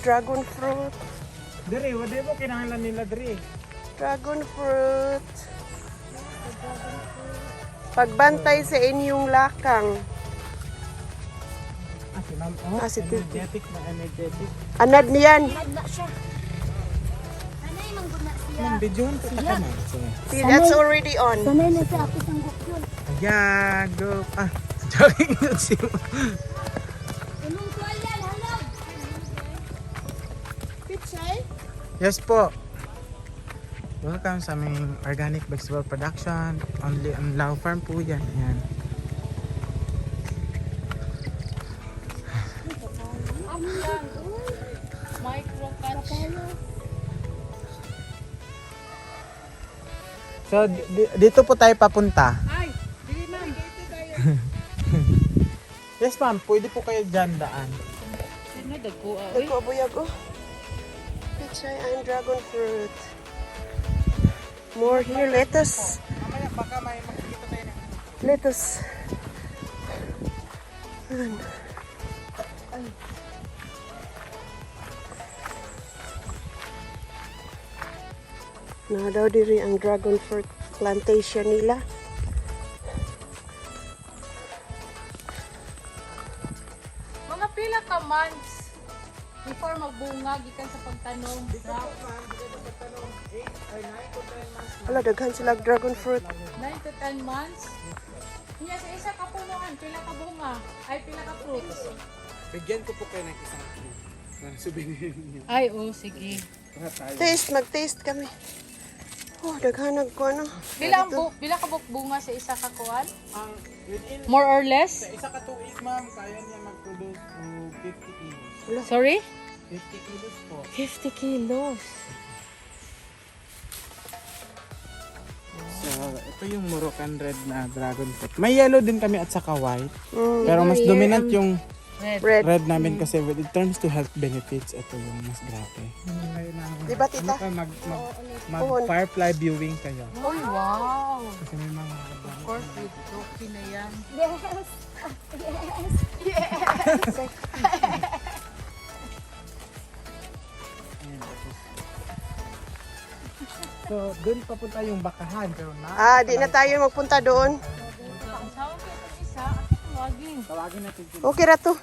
dragon fruit. Diri, wala mo kinahanglan nila diri. Dragon fruit. Pagbantay sa inyong lakang. Si ma'am, oh, si Titi. energetic na energetic. Anad niyan. Nagna siya. Sanay mangguna siya. Ma'am, bidyon ko ta man. See, that's already on. Sanay na siya ako sanggok yun. Ayan, go. Jogging yun si Imong tuwalya, halog. Pichay? Yes po. Welcome sa aming organic vegetable production. Only on LAO farm po yan. Ayan. So, dito po tayo papunta. Ay, dili na. Dito tayo. Yes ma'am, pwede po kayo dyan daan. Dagko buyag oh. Pichay and dragon fruit. More here, lettuce. Mamaya baka may makikita tayo na. Lettuce. Ayan. Ay. Na daw diri ang dragon fruit plantation nila. Mga pila ka months before magbunga gikan sa pagtanom. Ala, daghan sila dragon fruit. 9 to 10 months. Niya sa isa ka punuan, pila ka bunga, ay pila ka fruits. Bigyan ko po kayo ng isang souvenir niyo. Ay, oh, sige. Taste, mag-taste kami. Oh, daghanag ko ano. Pila ka bunga sa isa ka kuan? Within More or less? sa isa ka tuig ma'am, kaya niya mag-produce 50 kilos. Sorry? 50 kilos po. 50 kilos. So, ito yung Moroccan red na dragon fruit. May yellow din kami at saka white. Mm, Pero mas dominant yung Red. red. red namin kasi when it turns to health benefits, ito yung mas grabe. Di ba, tita? Mag-firefly viewing kayo. Oh, wow. Kasi may mga Of course, with Rocky na yan. Yes. So, doon papunta yung bakahan. Pero Di na tayo magpunta doon. Ang sawang ko itong isa, at tawagin. tawagin natin sila. Okay ra to.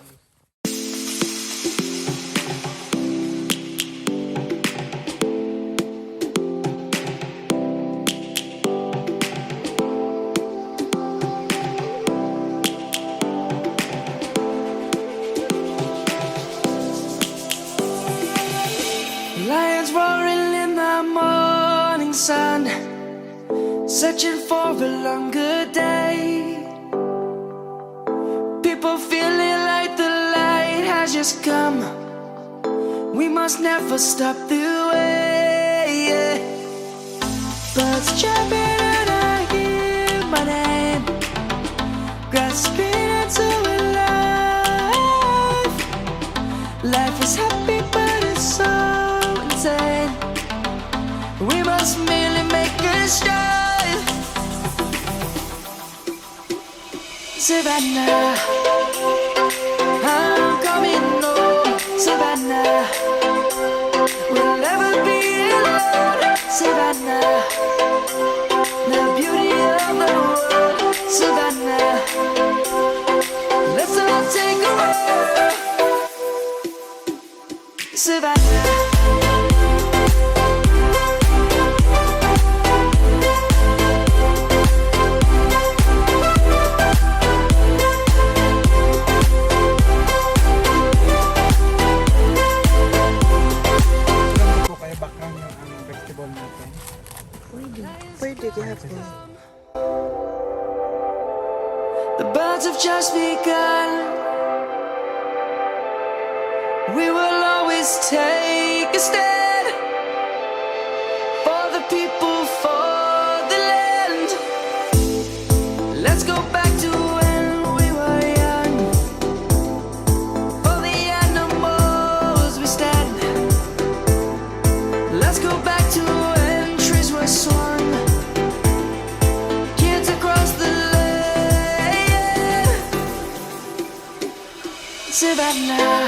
Lions roaring in the morning sun, searching for a longer day. People feeling like the light has just come. We must never stop the way. Birds chirping and I hear my name, grasping into a life. Life is happy but it's so insane. We must merely make a start. Savannah, I'm coming home. Savannah, we'll never be alone. Savannah, the beauty of the world. Savannah, let's all take a walk. Savannah. Po kayo background yung vegetable natin. Pwede gihapon. The birds have just begun. We will always take a stand for the people, for the land. Let's go back to when we were young. For the animals we stand. Let's go back to when trees were swung. Kids across the land. Savannah,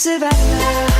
Savannah.